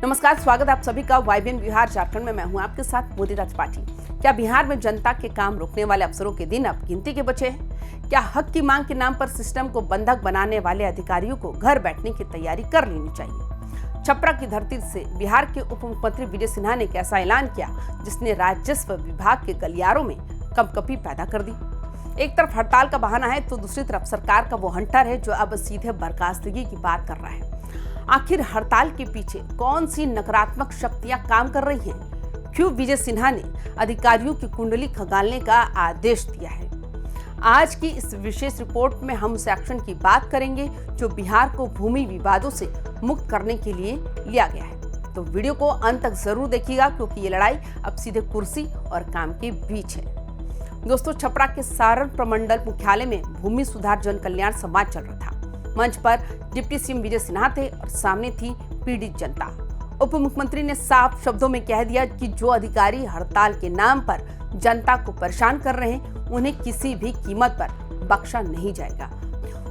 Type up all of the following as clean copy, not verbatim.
नमस्कार, स्वागत है आप सभी का YBN बिहार झारखंड में। मैं हूं आपके साथ मोदी त्रिपाठी। क्या बिहार में जनता के काम रोकने वाले अफसरों के दिन अब गिनती के बचे हैं? क्या हक की मांग के नाम पर सिस्टम को बंधक बनाने वाले अधिकारियों को घर बैठने की तैयारी कर लेनी चाहिए? छपरा की धरती से बिहार के उप मुख्यमंत्री विजय सिन्हा ने एक ऐसा ऐलान किया जिसने राजस्व विभाग के गलियारों में कंपकपी पैदा कर दी। एक तरफ हड़ताल का बहाना है तो दूसरी तरफ सरकार का वो हंटर है जो अब सीधे बर्खास्तगी की बात कर रहा है। आखिर हड़ताल के पीछे कौन सी नकारात्मक शक्तियां काम कर रही हैं? क्यों विजय सिन्हा ने अधिकारियों की कुंडली खंगालने का आदेश दिया है? आज की इस विशेष रिपोर्ट में हम उस एक्शन की बात करेंगे जो बिहार को भूमि विवादों से मुक्त करने के लिए लिया गया है। तो वीडियो को अंत तक जरूर देखिएगा क्योंकि ये लड़ाई अब सीधे कुर्सी और काम के बीच है। दोस्तों, छपरा के सारण प्रमंडल मुख्यालय में भूमि सुधार जन कल्याण संवाद चल रहा था। मंच पर डिप्टी सीएम विजय सिन्हा थे और सामने थी पीड़ित जनता। उप मुख्यमंत्री ने साफ शब्दों में कह दिया कि जो अधिकारी हड़ताल के नाम पर जनता को परेशान कर रहे हैं उन्हें किसी भी कीमत पर बख्शा नहीं जाएगा।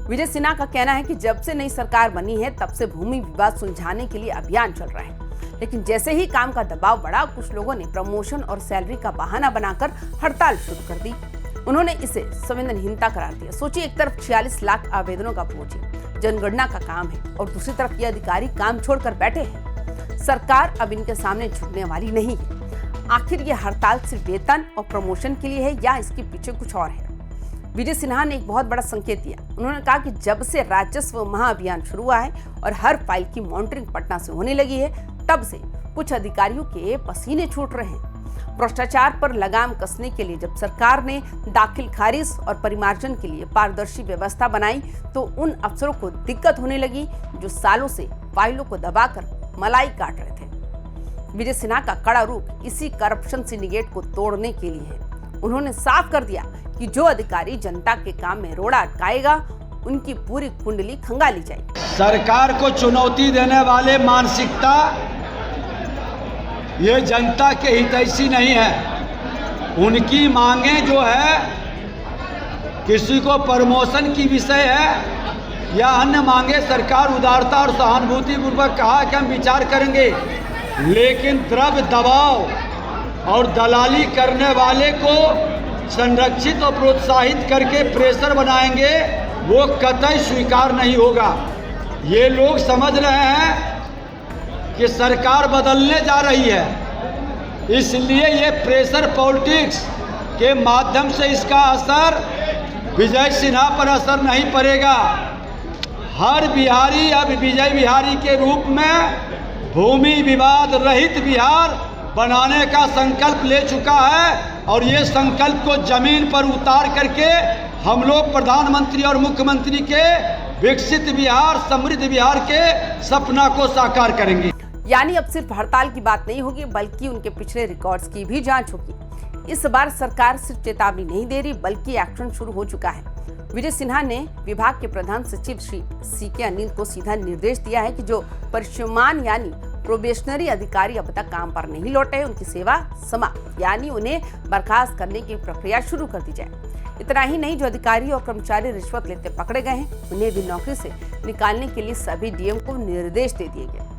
विजय सिन्हा का कहना है कि जब से नई सरकार बनी है तब से भूमि विवाद सुलझाने के लिए अभियान चल रहा है, लेकिन जैसे ही काम का दबाव बढ़ा कुछ लोगों ने प्रमोशन और सैलरी का बहाना बनाकर हड़ताल शुरू कर दी। उन्होंने इसे संवेदनहीनता करार दिया। सोचिए, एक तरफ 46 लाख आवेदनों का बोझ है, जनगणना का काम है और दूसरी तरफ ये अधिकारी काम छोड़कर बैठे हैं। सरकार अब इनके सामने झुकने वाली नहीं है। आखिर ये हड़ताल सिर्फ वेतन और प्रमोशन के लिए है या इसके पीछे कुछ और है? विजय सिन्हा ने एक बहुत बड़ा संकेत दिया। उन्होंने कहा कि जब से राजस्व महाअभियान शुरू हुआ है और हर फाइल की मॉनिटरिंग पटना से होने लगी है तब से कुछ अधिकारियों के पसीने छूट रहे हैं। भ्रष्टाचार पर लगाम कसने के लिए जब सरकार ने दाखिल खारिज और परिमार्जन के लिए पारदर्शी व्यवस्था बनाई तो उन अफसरों को दिक्कत होने लगी जो सालों से फाइलों को दबाकर मलाई काट रहे थे। विजय सिन्हा का कड़ा रूख इसी करप्शन सिंडिकेट को तोड़ने के लिए है। उन्होंने साफ कर दिया कि जो अधिकारी जनता के काम में रोड़ा अटकाएगा उनकी पूरी कुंडली खंगाली जाएगी। सरकार को चुनौती देने वाले मानसिकता ये जनता के हितैषी नहीं है। उनकी मांगे जो है किसी को प्रमोशन की विषय है या अन्य मांगे, सरकार उदारता और सहानुभूति पूर्वक कहा कि हम विचार करेंगे, लेकिन द्रव्य दबाव और दलाली करने वाले को संरक्षित और प्रोत्साहित करके प्रेशर बनाएंगे, वो कतई स्वीकार नहीं होगा। ये लोग समझ रहे हैं कि सरकार बदलने जा रही है, इसलिए ये प्रेशर पॉलिटिक्स के माध्यम से इसका असर विजय सिन्हा पर असर नहीं पड़ेगा। हर बिहारी अब विजय बिहारी के रूप में भूमि विवाद रहित बिहार बनाने का संकल्प ले चुका है और ये संकल्प को जमीन पर उतार करके हम लोग प्रधानमंत्री और मुख्यमंत्री के विकसित बिहार, समृद्ध बिहार के सपना को साकार करेंगे। यानी अब सिर्फ हड़ताल की बात नहीं होगी बल्कि उनके पिछले रिकॉर्ड्स की भी जांच होगी। इस बार सरकार सिर्फ चेतावनी नहीं दे रही बल्कि एक्शन शुरू हो चुका है। विजय सिन्हा ने विभाग के प्रधान सचिव श्री सीके अनिल को सीधा निर्देश दिया है कि जो परिश्रमान यानी प्रोबेशनरी अधिकारी अब तक काम पर नहीं लौटे हैं उनकी सेवा समाप्त यानी उन्हें बर्खास्त करने की प्रक्रिया शुरू कर दी जाए। इतना ही नहीं, जो अधिकारी और कर्मचारी रिश्वत लेते पकड़े गए हैं उन्हें भी नौकरी से निकालने के लिए सभी डीएम को निर्देश दे दिए गए।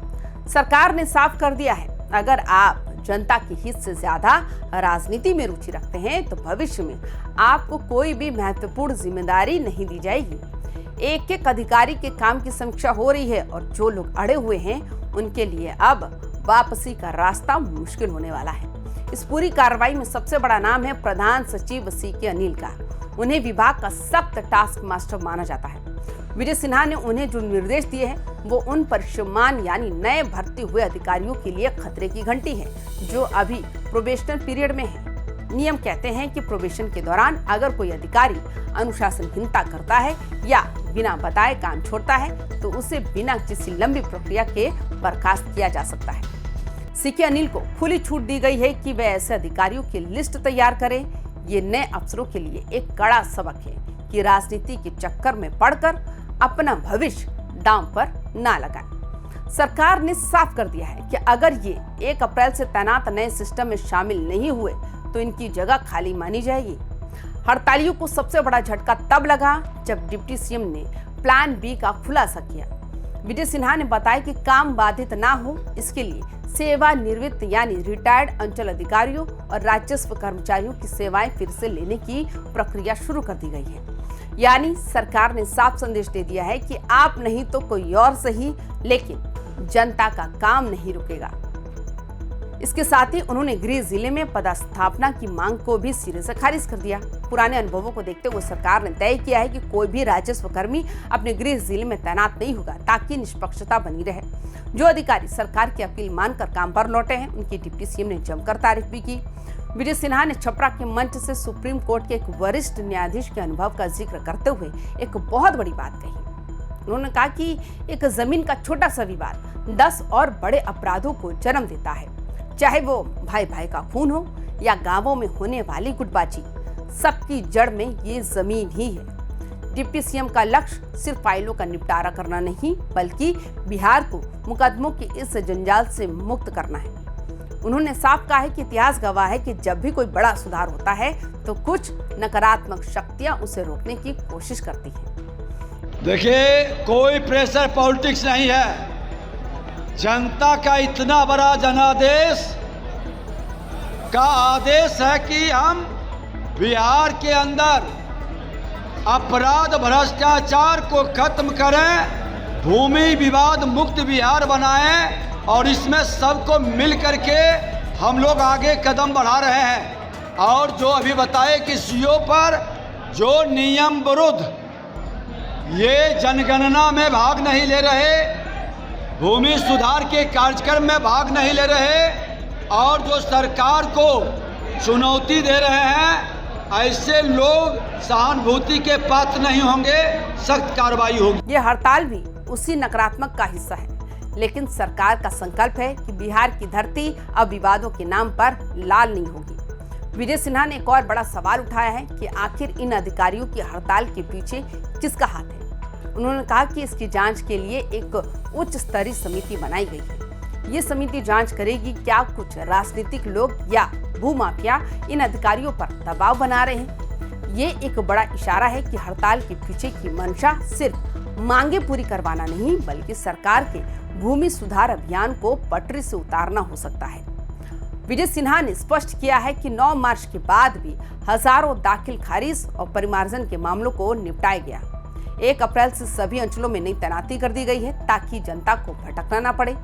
सरकार ने साफ कर दिया है, अगर आप जनता के हित से ज्यादा राजनीति में रुचि रखते हैं तो भविष्य में आपको कोई भी महत्वपूर्ण जिम्मेदारी नहीं दी जाएगी। एक एक अधिकारी के काम की समीक्षा हो रही है और जो लोग अड़े हुए हैं उनके लिए अब वापसी का रास्ता मुश्किल होने वाला है। इस पूरी कार्रवाई में सबसे बड़ा नाम है प्रधान सचिव सीके अनिल का। उन्हें विभाग का सख्त टास्क मास्टर माना जाता है। विजय सिन्हा ने उन्हें जो निर्देश दिए हैं वो उन परिश्रमान यानी नए भर्ती हुए अधिकारियों के लिए खतरे की घंटी है जो अभी प्रोबेशनल पीरियड में है। नियम कहते हैं कि प्रोबेशन के दौरान अगर कोई अधिकारी अनुशासनहीनता करता है या बिना बताए काम छोड़ता है तो उसे बिना किसी लंबी प्रक्रिया के बर्खास्त किया जा सकता है। सीके अनिल को खुली छूट दी गई है कि वे ऐसे अधिकारियों की लिस्ट तैयार करें। ये नए अफसरों के लिए एक कड़ा सबक है कि राजनीति के चक्कर में पड़कर अपना भविष्य दांव पर ना लगाएं। सरकार ने साफ कर दिया है कि अगर ये 1 अप्रैल से तैनात नए सिस्टम में शामिल नहीं हुए तो इनकी जगह खाली मानी जाएगी। हड़तालियों को सबसे बड़ा झटका तब लगा जब डिप्टी सीएम ने प्लान बी का खुलासा किया। विजय सिन्हा ने बताया कि काम बाधित ना हो, इसके लिए सेवानिवृत्त यानी रिटायर्ड अंचल अधिकारियों और राजस्व कर्मचारियों की सेवाएं फिर से लेने की प्रक्रिया शुरू कर दी गई है। यानी सरकार ने साफ संदेश दे दिया है कि आप नहीं तो कोई और सही, लेकिन जनता का काम नहीं रुकेगा। इसके साथ ही उन्होंने गृह जिले में पदस्थापना की मांग को भी सिरे से खारिज कर दिया। पुराने अनुभवों को देखते हुए सरकार ने तय किया है कि कोई भी राजस्व कर्मी अपने गृह जिले में तैनात नहीं होगा, ताकि निष्पक्षता बनी रहे। जो अधिकारी सरकार की अपील मानकर काम पर लौटे हैं, उनकी डिप्टी सीएम ने जमकर तारीफ भी की। विजय सिन्हा ने छपरा के मंच से सुप्रीम कोर्ट के एक वरिष्ठ न्यायाधीश के अनुभव का जिक्र करते हुए एक बहुत बड़ी बात कही। उन्होंने कहा कि एक जमीन का छोटा सा विवाद 10 और बड़े अपराधों को जन्म देता है, चाहे वो भाई भाई का खून हो या गांवों में होने वाली गुटबाजी, सबकी जड़ में ये जमीन ही है। डिप्टी सीएम का लक्ष्य सिर्फ फाइलों का निपटारा करना नहीं, बल्कि बिहार को मुकदमों के इस जंजाल से मुक्त करना है। उन्होंने साफ कहा है कि इतिहास गवाह है कि जब भी कोई बड़ा सुधार होता है तो कुछ नकारात्मक शक्तियां उसे रोकने की कोशिश करती हैं। देखिए, कोई प्रेशर पॉलिटिक्स नहीं है। जनता का इतना बड़ा जनादेश का आदेश है कि हम बिहार के अंदर अपराध भ्रष्टाचार को खत्म करें, भूमि विवाद मुक्त बिहार बनाएं, और इसमें सबको मिल करके हम लोग आगे कदम बढ़ा रहे हैं। और जो अभी बताए कि सीओ पर जो नियम विरुद्ध ये जनगणना में भाग नहीं ले रहे, भूमि सुधार के कार्यक्रम में भाग नहीं ले रहे, और जो सरकार को चुनौती दे रहे हैं, ऐसे लोग सहानुभूति के पात्र नहीं होंगे, सख्त कार्रवाई होगी। ये हड़ताल भी उसी नकारात्मक का हिस्सा है, लेकिन सरकार का संकल्प है कि बिहार की धरती अब विवादों के नाम पर लाल नहीं होगी। विजय सिन्हा ने एक और बड़ा सवाल उठाया है कि आखिर इन अधिकारियों की हड़ताल के पीछे किसका हाथ है। उन्होंने कहा कि इसकी जांच के लिए एक उच्च स्तरीय समिति बनाई गई है। ये समिति जांच करेगी क्या कुछ राजनीतिक लोग या भूमाफिया इन अधिकारियों पर दबाव बना रहे हैं। ये एक बड़ा इशारा है कि हड़ताल के पीछे की मंशा सिर्फ मांगे पूरी करवाना नहीं, बल्कि सरकार के भूमि सुधार अभियान को पटरी से उतारना हो सकता है। विजय सिन्हा ने स्पष्ट किया है कि 9 मार्च के बाद भी हजारों दाखिल खारिज और परिमार्जन के मामलों को निपटाया गया। 1 अप्रैल से सभी अंचलों में नई तैनाती कर दी गई है, ताकि जनता को भटकना न पड़े।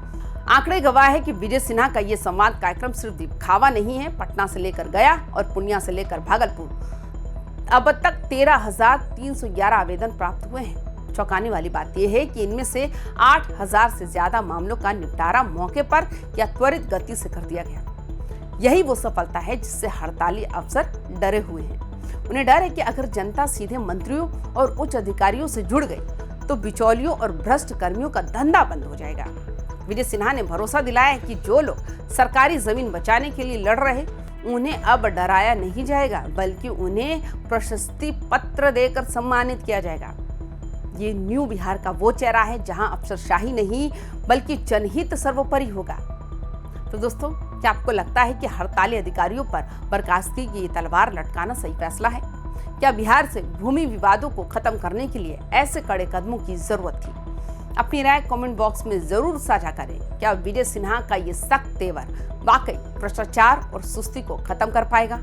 आंकड़े गवाह है कि विजय सिन्हा का ये संवाद कार्यक्रम सिर्फ दिखावा नहीं है। पटना से लेकर गया और पूर्णिया से लेकर भागलपुर अब तक 13,311 आवेदन प्राप्त हुए हैं। चौंकाने वाली बात यह है कि इनमें से 8,000 से ज्यादा मामलों का निपटारा मौके पर या त्वरित गति से कर दिया गया। यही वो सफलता है जिससे हड़ताली अफसर डरे हुए हैं। उन्हें डर है कि अगर जनता सीधे मंत्रियों और उच्च अधिकारियों से जुड़ गई तो बिचौलियों और भ्रष्ट कर्मियों का धंधा बंद हो जाएगा। विजय सिन्हा ने भरोसा दिलाया है कि जो लोग सरकारी जमीन बचाने के लिए लड़ रहे, उन्हें अब डराया नहीं जाएगा, बल्कि उन्हें प्रशस्ति पत्र देकर सम्मानित किया जाएगा। ये न्यू बिहार का वो चेहरा है जहां अफसरशाही नहीं बल्कि जनहित सर्वोपरि होगा। तो दोस्तों, क्या आपको लगता है कि हड़ताली अधिकारियों पर बर्खास्तगी की तलवार लटकाना सही फैसला है? क्या बिहार से भूमि विवादों को खत्म करने के लिए ऐसे कड़े कदमों की जरूरत थी? अपनी राय कमेंट बॉक्स में जरूर साझा करें। क्या विजय सिन्हा का ये सख्त तेवर वाकई भ्रष्टाचार और सुस्ती को खत्म कर पाएगा?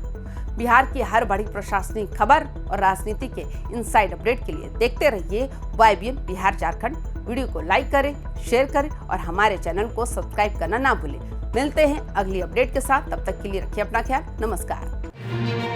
बिहार की हर बड़ी प्रशासनिक खबर और राजनीति के इनसाइड अपडेट के लिए देखते रहिए YBN बिहार झारखंड। वीडियो को लाइक करें, शेयर करें और हमारे चैनल को सब्सक्राइब करना ना भूलें। मिलते हैं अगली अपडेट के साथ, तब तक के लिए रखिए अपना ख्याल। नमस्कार।